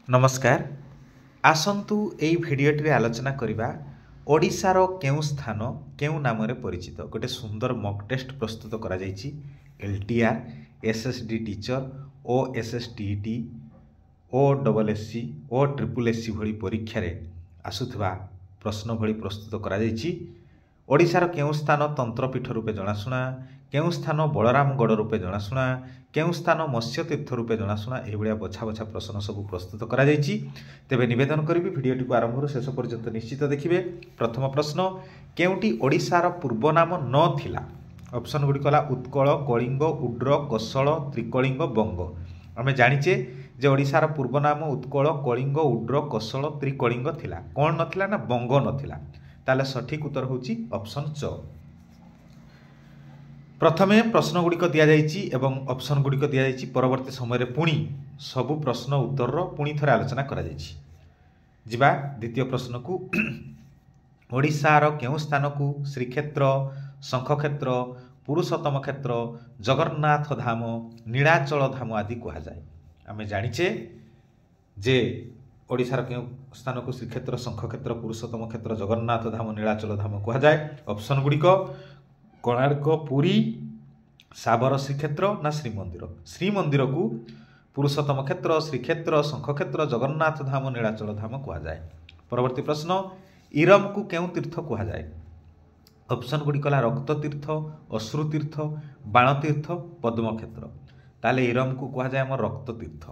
नमस्कार आसंतु एई भिडियोटी आलोचना करिबा ओडिशार केउ स्थान केउ नाम रे परिचित गोटे सुंदर मॉक टेस्ट प्रस्तुत करा जायछि एलटीआर एसएसडी टीचर ओएसएसटीटी ओडबलएससी ओ ट्रिपल एससी भली परीक्षा रे आसुथबा प्रश्न भली प्रस्तुत करा जायछि ओडिशार केउ स्थान तंत्रपीठ रूपे जनाशुना केउ स्थान बलरामगढ़ रूपे जनाशुना केउ स्थान मत्स्य तीर्थ रूपे जनाशुना एही बढिया बछा बछा प्रश्न सब प्रस्तुत करा जायछि। तेबे निवेदन करिबि भिडियोटी को आरंभ शेष पर्यंत निश्चित देखिबे। प्रथम प्रश्न केउटी ओडिशार पूर्व नाम न थिला ऑप्शन गुडी कला उत्कल कलिंग उड्र कोशल त्रिकलिंग बंग। आमे जानिचे जे ओडिशार पूर्व नाम उत्कल कलिंग उड्र कोशल त्रिकलिंग थिला कोन नथिला ना बंग नथिला ताले सठिक उत्तर होची ऑप्शन च। प्रथमे प्रश्न गुड़िक दि जाइछि एवं ऑप्शन गुड़िक दि जाइछि परवर्ती समय पुणी सबु प्रश्न उत्तर पुणी थरे आलोचना करा जाइछि। जिबा द्वितीय प्रश्न को ओडिशार केउ स्थान को श्रीक्षेत्र शंखक्षेत्र पुरुषोत्तम क्षेत्र जगन्नाथ धाम नीलाचल धाम आदि कहा जाए। आमे जानिचे जे ओडिशार केउ स्थान को श्रीक्षेत्र शंखक्षेत्र पुरुषोत्तम क्षेत्र जगन्नाथ धाम नीलाचल धाम कहा जाए। ऑप्शन गुड़िक कोणार्क पुरी साबर श्रीक्षेत्र ना श्रीमंदिर श्रीमंदिर को पुरुषोत्तम क्षेत्र श्रीक्षेत्र शंखक्षेत्र जगन्नाथ धाम नीलाचल धाम कहा जाए। परवर्ती प्रश्न इरम को केउ तीर्थ कहा जाए। ऑप्शन गुड़ी कला रक्त तीर्थ अश्रु तीर्थ बाण तीर्थ पद्म क्षेत्र ताले इरम को कहा जाए आम रक्त तीर्थ।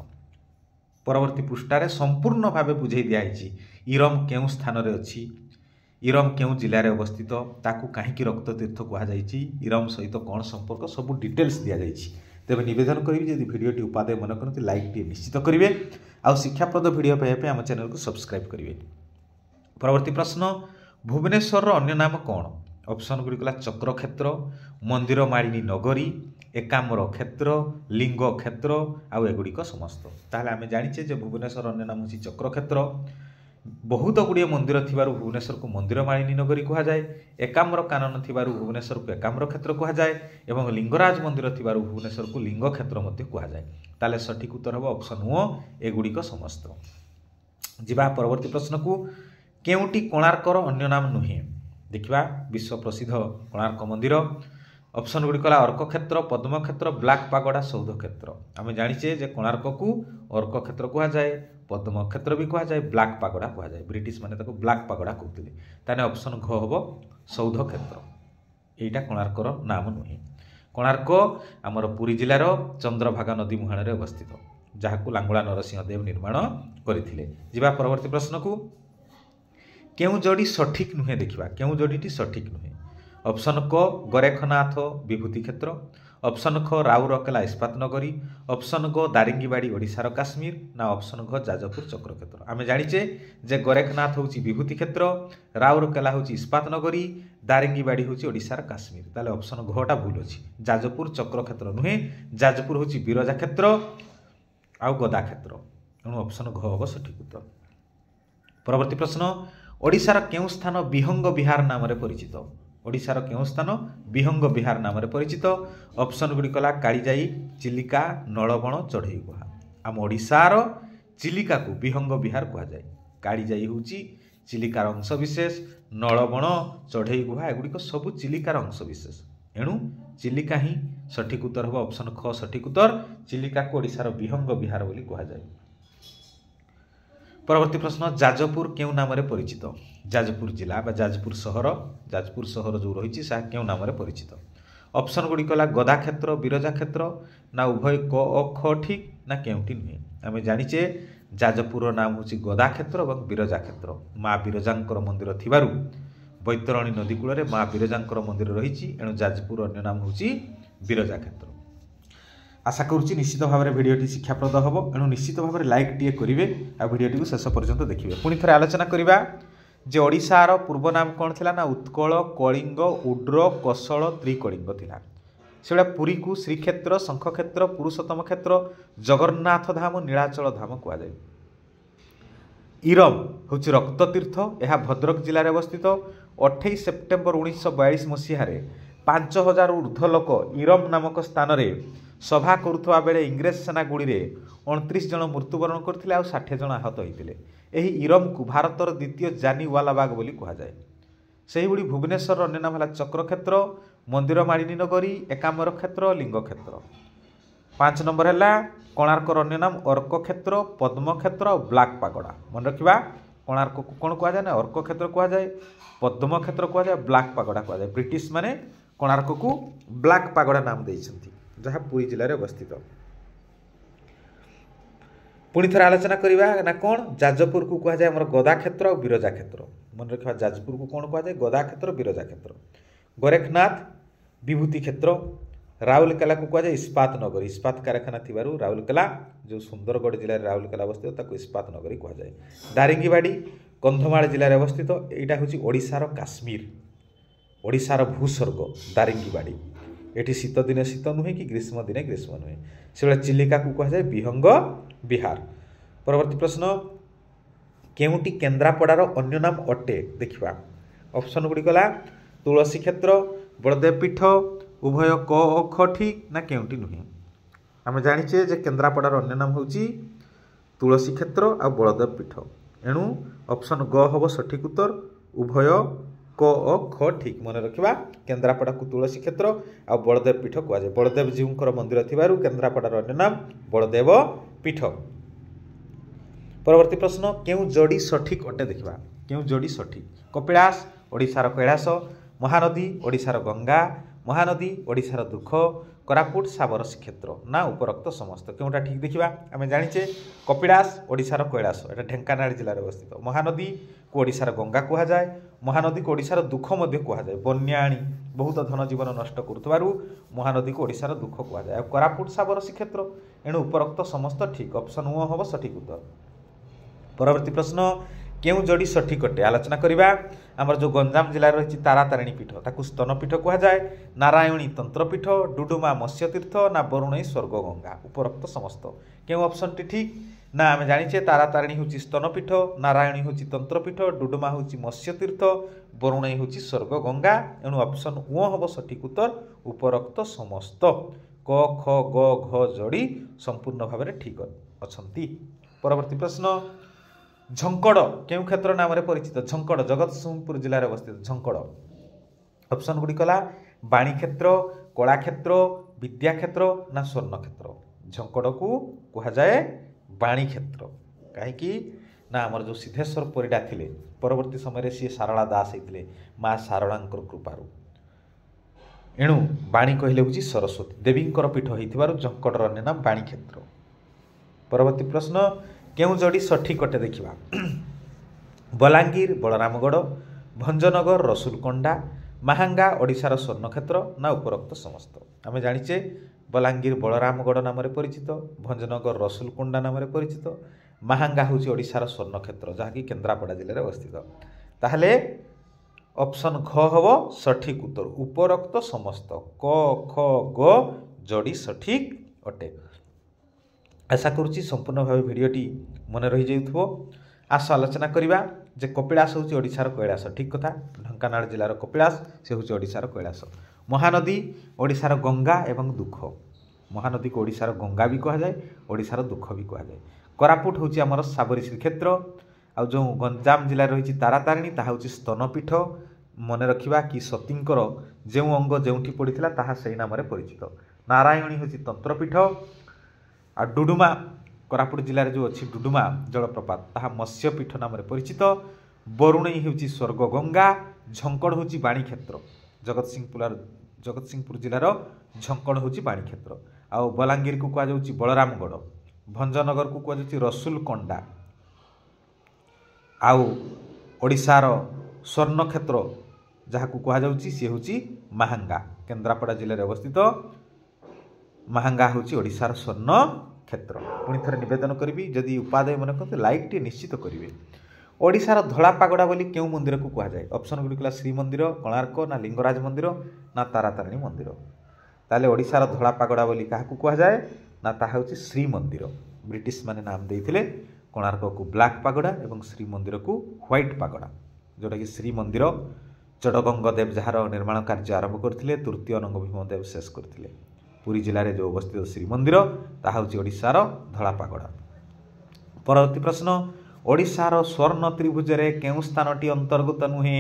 परवर्ती पृष्ठारे संपूर्ण भावे बुझे दिखाई इरम केउ स्थान रे अछि इरम केउ जिले में अवस्थित ताकू कहीं रक्त तीर्थ कहुई इरम सहित कौन संपर्क सब डिटेल्स दि जाइए। तेज निवेदन करी जब भिडियोटी उपादेय मन करते लाइक टी निश्चित करेंगे आउ शिक्षाप्रद भिडियो पाइबा आम चैनल को सब्सक्राइब करेंगे। परवर्ती प्रश्न भुवनेश्वर अन्य नाम कौन। ऑप्शन गुड़ी कला चक्र क्षेत्र मंदिर मालिनी नगरी एकाम्र क्षेत्र लिंग क्षेत्र आउ एगुड़िक समस्त ताहले आमे जानिचे जे भुवनेश्वर अन्य नाम होची चक्र क्षेत्र। बहुत गुड़िए मंदिर थिबारु भुवनेश्वर को मंदिर मालिनी नगरी कहा जाए एकाम्र कानन थिबारु भुवनेश्वर को एकाम्र क्षेत्र कहा जाए एवं लिंगराज मंदिर थिबारु भुवनेश्वर को लिंग क्षेत्र मध्य कहा जाए। ताले सठिक उत्तर हम ऑप्शन ओ एगुड़िक समस्त। जिबा परवर्ती प्रश्न को केउटी कोणार्कर अन्य नाम नुहे देखिबा विश्व प्रसिद्ध कोणार्क मंदिर। ऑप्शन गुड़ी कला अर्क क्षेत्र पद्म क्षेत्र ब्लैक पागोडा सौध क्षेत्र। आमे जानिचे जे कोणार्क को अर्क क्षेत्र कहा जाए पद्म क्षेत्र भी कहा जाए ब्लैक पागोडा कहा जाए ब्रिटिश माने ताको ब्लैक पागोडा कहते ताने ऑप्शन घ हम सौध क्षेत्र एटा कोणार्कर नाम नुहे। कोणार्क आमर पुरी जिलार चंद्रभागा नदी मुहाण अवस्थित जहां लांगुला नरसिंहदेव निर्माण करथिले। जिबा परवर्ती प्रश्न को केउ जोड़ी सठिक नुहे देखिबा केउ जोड़ीटी सठिक नुहे। ऑप्शन क गोरेखनाथ विभूति क्षेत्र ऑप्शन ख राउरकेला इस्पात नगरी ऑप्शन ग दारिंगीबाड़ी ओडिशार काश्मीर ना ऑप्शन घ जाजपुर चक्र क्षेत्र। आमे जानिचे जे गोरेखनाथ होची विभूति क्षेत्र राउरकेला होची इस्पात नगरी दारिंगीबाड़ी होची ओडिशार काश्मीर ताले ऑप्शन घटा भूल अछि जाजपुर चक्र क्षेत्र नुहे जाजपुर होची बिरजा क्षेत्र आउ गदा क्षेत्र एणु ऑप्शन घ हम सठिक उत्तर। परवर्ती प्रश्न ओडिशार केउ स्थान विहंग विहार नाम रे परिचित। ओडिशार केउ स्थान विहंग विहार नाम रे परिचित। ऑप्शन गुड़ी कला कालीजाई चिलिका नलबण चढ़ई गुहा। आम ओडिशार चिलिका को विहंग विहार कहा जाए कालीजाई होची चिलिकार अंश विशेष नलबण चढ़ई गुहा एगुड़िक सब चिलिकार अंश विशेष एणु चिलिका ही सठिक उत्तर हम ऑप्शन ख सठिक उत्तर चिलिका को ओडिशार विहंग विहार बोली कहा जाए। परवर्ती प्रश्न जाजपुर केउ नाम रे परिचित। जाजपुर जिला बा जाजपुर सहर जो रही केउ नाम रे परिचित। ऑप्शन गुड़ी कला गदा क्षेत्र बिरजा क्षेत्र ना उभय क ख ठीक ना केउटी नुहे। आमे जानिचे जाजपुर नाम होची गदा क्षेत्र और बिरजा क्षेत्र माँ बिरजांकर मंदिर थिबारु बैतरणी नदी कूल में माँ बिरजांकर मंदिर रही एणु जाजपुर अन्य नाम होची बिरजा क्षेत्र। आशा करुच्ची निश्चित भाव में भिडियोटी शिक्षाप्रद हम एणु निश्चित भाव में लाइक टी करेंगे आ भिडियोटी को शेष पर्यंत देखिए। पुणी थे आलोचना करवा जे ओडिशार पूर्व नाम कौन थिला ना उत्कल कलिंग उड्र कोशल त्रिकलिंग थिला सेटा पुरी को श्रीक्षेत्र शंखक्षेत्र पुरुषोत्तम क्षेत्र जगन्नाथ धाम नीलाचल धाम कहा जाए। इरम हूँ रक्त तीर्थ यह भद्रक जिले में अवस्थित 28 सेप्टेम्बर 1942 मसीह 5000 ऊर्ध्व लोक इरम नामक स्थान में सभा करुवा बेले इंग्रेज सेना गुड़ी 29 जन मृत्युवरण करते और 60 जन आहत होते। यही इरम को भारतर द्वितीय जानीवालाबाग बोली कहुए। से भुवनेश्वर अन्य नाम है चक्रक्षेत्र, मंदिर मालिनी नगरी, एकाम्बर क्षेत्र, लिंग क्षेत्र। 5 नंबर है कोणार्कर अन्य नाम अर्क क्षेत्र, पद्म क्षेत्र और ब्लैक पागोड़ा। मन रखा कोणार्क को कौन कहुए ना अर्क क्षेत्र कहुए, पद्म क्षेत्र कहुए, ब्लैक पागोड़ा कहुए। ब्रिटिश माने कोणार्क को ब्लैक पागोड़ा नाम देइछंती जहाँ पुरी जिले में अवस्थित। पुणी थर आलोचना करवा ना कौन जाजपुर को कहुए आम गदा क्षेत्र और बिरजा क्षेत्र। मन रखा जाजपुर को कौन कहुए गदा क्षेत्र बिरजा क्षेत्र। गोरखनाथ विभूति क्षेत्र। राउरकेला को कहुए इस्पात नगरी, इस्पात कारखाना थी राउरकेला जो सुंदरगढ़ जिले में राउरकेला अवस्थित ताको इस्पात नगरी कहुए। दारिंगीबाड़ी कंधमाल जिले में अवस्थित। यहाँ हूँ ओडिशार काश्मीर, ओडिशार भूस्वर्ग दारिंगीबाड़ी। ये शीत दिने शीत नुहे कि ग्रीष्म दिने ग्रीष्म नुहे। से चिलिका को कहुए विहंग विहार। परवर्ती प्रश्न केउटी केन्द्रापड़ार अन्य नाम अटे देखा। ऑप्शन गुड़ी गला तुलसी क्षेत्र, बलदेव पीठ, उभय क ख ठीक ना केउटी नुहे। आम जाचे जे केन्द्रापड़ार अन्य नाम हूँ तुलसी क्षेत्र आ बलदेव पीठ। एणु ऑप्शन ग हम सठिक उत्तर, उभय क ख ठीक। मन रखा केन्द्रापड़ा को तुलसी क्षेत्र आ बलदेव पीठ कहुए। बलदेव जीवर मंदिर थी केन्द्रापड़ार अन्य नाम बलदेव पीठ। परवर्ती प्रश्न केउ जोड़ी सठिक अटे देखा। केउ जोड़ी सठिक कपिलास ओडिशार कैलास, महानदी ओडिशार गंगा, महानदी ओडिशार दुख, कोरापुट साबरसी क्षेत्र ना उपरोक्त समस्त केउटा ठीक देखा। आम जाचे कपिलास ओडिशार कैलास एटा ढेंकानाल जिले में अवस्थित। महानदी को ओडिशार गंगा कहुए, महानदी को ओडिशार दुख मध्य कहुए। बन्या आनी बहुत धन जीवन नष्ट करुवारू महानदी को ओडिशार दुख कहुए। कोरापुट साबरसी क्षेत्र एणु उपरोक्त समस्त ठीक। ऑप्शन ओ हम सठिक उत्तर। परवर्ती प्रश्न केउ जोड़ी सठिक अटे आलोचना करवा। आमर जो गंजाम जिले रही तारातारिणी पीठ ताकू स्तनपीठ कहुए। नारायणी तंत्रपीठ, डुडुमा मत्स्यतीर्थ ना बरुणई स्वर्ग गंगा उपरोक्त समस्त केउ ऑप्शन टी ठीक ना। आम जाचे तारातारिणी हूँ स्तनपीठ, नारायणी हूँ तंत्रपीठ, डुडुमा हूँ मत्स्यतीर्थ, बरुणई हूँ स्वर्ग गंगा। एणु ऑप्शन ओ हम सठिक उत्तर, उपरोक्त समस्त क ख ग घ जोड़ी संपूर्ण भाव में ठीक अच्छी। परवर्ती प्रश्न झंकड़ केउ क्षेत्र नाम परिचित। झंकड़ जगतसिंहपुर जिले में अवस्थित। झंकड़ ऑप्शन गुड़ी कला बाणी क्षेत्र, कला क्षेत्र, विद्या क्षेत्र ना स्वर्ण क्षेत्र। झंकड़ को कहुए बाणी क्षेत्र कहीं ना आमर जो सिद्धेश्वर परिडा थिले परवर्ती समय सी सारला दास होते माँ सारला कृपारू। एणु बाणी कहले हूँ सरस्वती देवींकर पीठ होइथिबारु झंकड़र अन्य नाम बाणी क्षेत्र। परवर्ती प्रश्न केउ जोड़ी सठिक अटे देखा। बलांगीर बलरामगढ़, भंजनगर रसुलकोंडा, महांगा ओडिशार स्वर्ण क्षेत्र ना उपरोक्त समस्त। आम जाचे बलांगीर बलरामगढ़ नाम परिचित, भंजनगर रसुलकोंडा नाम परिचित, महांगा हूँ ओडिशार स्वर्ण क्षेत्र जहाँकि केन्द्रापड़ा जिले में अवस्थित। ताहले ऑप्शन घ हम सठिक उत्तर, उपरोक्त समस्त क ख ग जोड़ी सठिक अटे। आशा करुच्ची संपूर्ण भाव भिडटी मन रही जाइथबो। आस आलोचना करवा जे कपिलास हूँ ओडिशार कैलास ठीक कथा। ढेंकानाल जिलार कपिलास से हूँ ओडिशार कैलास। महानदी ओडिशार गंगा एवं दुख, महानदी को ओडिशार गंगा भी कहुए, ओडिशार दुख भी कहुए। कोरापुट हूँ आमर साबरीश्री क्षेत्र। आ जो गंजाम जिले रही तारातारिणी ताहा हूँ स्तनपीठ। मन रखा कि सतींकर जो अंग जो पड़ता ताहा से नाम परिचित। नारायणी हूँ तंत्रपीठ। आ डुडुमा कोरापुट जिले में जो अच्छी डुडुमा जलप्रपात ताहा मत्स्यपीठ नाम परिचित। बरुणई हूँ स्वर्ग गंगा। झंकड़ हूँ बाणी क्षेत्र जगतसिंहपुर जिलार झंकड़ हूँ बाणी क्षेत्र। आउ बलांगीर को कहुँ बलरामगढ़, भंजनगर को कहुँ रसुलकोंडा, आउ ओडिशार स्वर्ण क्षेत्र जहाँ को कहुँ सी हूँ महांगा केन्द्रापड़ा जिले में अवस्थित। महांगा हूँ ओडिशार स्वर्ण क्षेत्र। पुणी थे नवेदन करी जदि उपादेय मन करते लाइक टी निश्चित करेंगे। ओडिशार धला पागोड़ा बोली केउ मंदिर को कहुए। ऑप्शन गुड़िकला श्रीमंदिर, कोणार्क ना लिंगराज मंदिर ना तारातारिणी मंदिर। ताले ओडिशार धला पागोड़ा बोली क्या कहुए ना ताहा हूँ श्रीमंदिर। ब्रिटिश माने नाम देइथिले कोणार्क को ब्लैक पागोड़ा एवं श्रीमंदिर को व्हाइट पागोड़ा जोटा कि श्रीमंदिर चडगंग देव जार निर्माण कार्य आरंभ करथिले, तृतीय नंग भीमदेव शेष करथिले। पुरी जिले में जो अवस्थित श्रीमंदिर ताहा होची ओडिशार धलापागड़ा। परवर्ती प्रश्न ओडिशार स्वर्ण त्रिभुज रे केउं स्थानटी अंतर्गत नुहे?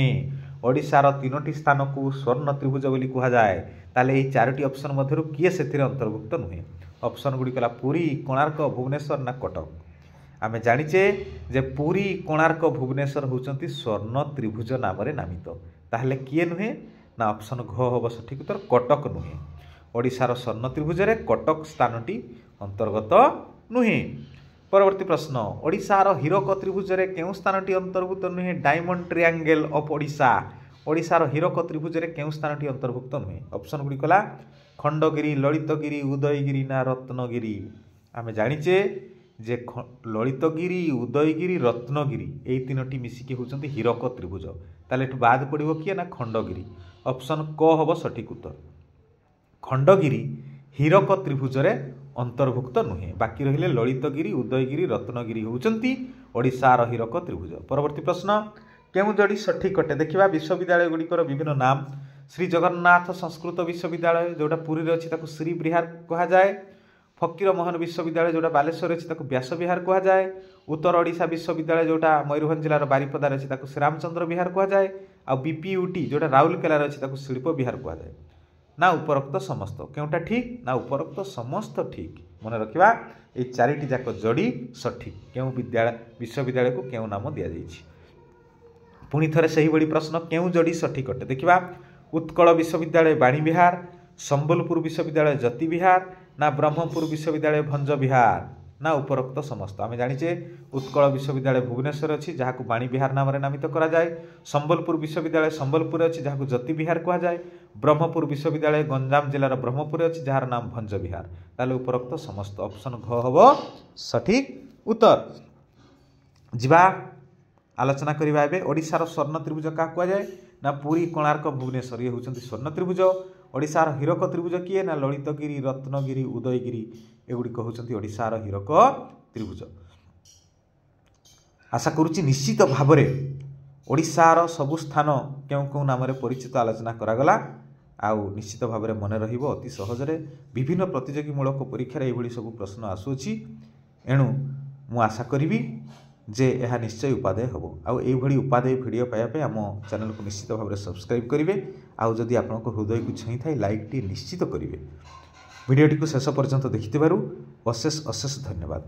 ओडिशार 3टी स्थान को स्वर्ण त्रिभुज बोली कहा जाए ताले एई 4टी ऑप्शन मध्यरु किए सेथिरे अंतर्भुक्त नुहे? ऑप्शन गुडी कला पुरी कोणार्क भुवनेश्वर ना कटक। आमे जानिचे जे पुरी कोणार्क भुवनेश्वर होचंती स्वर्ण त्रिभुज नाम रे नामित। ताहले किए नुहे ना ऑप्शन घ हबो सठिक उत्तर कटक नुहे। ओडिशार स्वर्ण त्रिभुज रे कटक स्थानटी अंतर्गत नुहे। परवर्ती प्रश्न ओडिशार हीरक त्रिभुज रे केउं स्थानटी अंतर्भुक्त नुहे? Diamond triangle of Odisha. ओडिशार हीरक त्रिभुज रे केउं स्थानटी अंतर्भुक्त नुहे? ऑप्शन गुडी कला खंडगिरी, ललितगिरी, उदयगिरी ना रत्नगिरी। आमे जानिचे जे ललितगिरी, उदयगिरी, रत्नगिरी एई 3टी मिसिकी होचंती हीरक त्रिभुज। ताले एठु बाद पड़िबो किए ना खंडगिरी। ऑप्शन क हबो सठिक उत्तर। खंडगिरी हीरक त्रिभुज रे अंतर्भुक्त नुहे। बाकी रहिले ललितगिरी, उदयगिरी, रत्नगिरी होचंती ओडिशार हीरक त्रिभुज। परवर्ती प्रश्न केउं जोड़ी सठिक अटे? देखिबा विश्वविद्यालय गुड़िकर विभिन्न नाम। श्री जगन्नाथ संस्कृत विश्वविद्यालय जोटा पुरी रे अछि ताकू श्री विहार कहा जाए। फकीर मोहन विश्वविद्यालय जोटा बालेश्वर अछि ताकू व्यास विहार कहा जाए। उत्तर ओडिशा विश्वविद्यालय जोटा मयूरभंज जिलार बारिपदार अछि ताकू श्रीरामचंद्र विहार कहा जाए। आ बीपीयूटी जोटा राउरकेला अछि ताकू शिल्प विहार कहा जाए। ना उपरोक्त समस्त केउटा ठीक? ना उपरोक्त समस्त ठीक। मन रखिबा ए 4टी जाक जोड़ी सठिक। केउं विश्वविद्यालय को केउं नाम दिया जाइछि? पुणी थरे सही बड़ी प्रश्न केउं जोड़ी सठिक अटे? देखिबा उत्कल विश्वविद्यालय बाणी विहार, संबलपुर विश्वविद्यालय ज्योति विहार ना ब्रह्मपुर विश्वविद्यालय भंज विहार ना उपरोक्त समस्त। आमे जानिचे उत्कल विश्वविद्यालय भुवनेश्वर अछि जहाकू बाणी विहार नाम रे नामित करा जाए। संबलपुर विश्वविद्यालय संबलपुर अछि जहाकू ज्योति विहार कहा जाए। ब्रह्मपुर विश्वविद्यालय गंजाम जिलार ब्रह्मपुर अछि जार नाम भंज विहार। ताले उपरोक्त समस्त ऑप्शन घ हबो सठिक उत्तर। जिबा आलोचना करिबा एबे ओडिशार स्वर्ण त्रिभुज का कहा जाए ना पुरी कोणार्क भुवनेश्वर ये होचंती स्वर्ण त्रिभुज। ओडिशार हीरक त्रिभुज किए ना ललितगिरी, रत्नगिरी, उदयगिरी एगुड़ी होचंती ओडिशार हीरक त्रिभुज। आशा करुच्ची निश्चित भाव में ओडिशार सबु स्थान केउं केउं नाम रे परिचित आलोचना करागला। आउ निश्चित भाव में मन रहिबो अति सहजरे। विभिन्न प्रतियोगीमूलक परीक्षा एभली सब प्रश्न आसुची। एणु मु आशा करी जे यह निश्चय उपादेय हम। आउ एभली उपादेय वीडियो पाइबा आम चैनल को निश्चित भाव में सब्सक्राइब करेंगे। आउ जदि आपनको हृदय को छुई थाए लाइक टी निश्चित करेंगे। वीडियोटी को शेष पर्यंत देखिथिबारु अशेष अशेष धन्यवाद।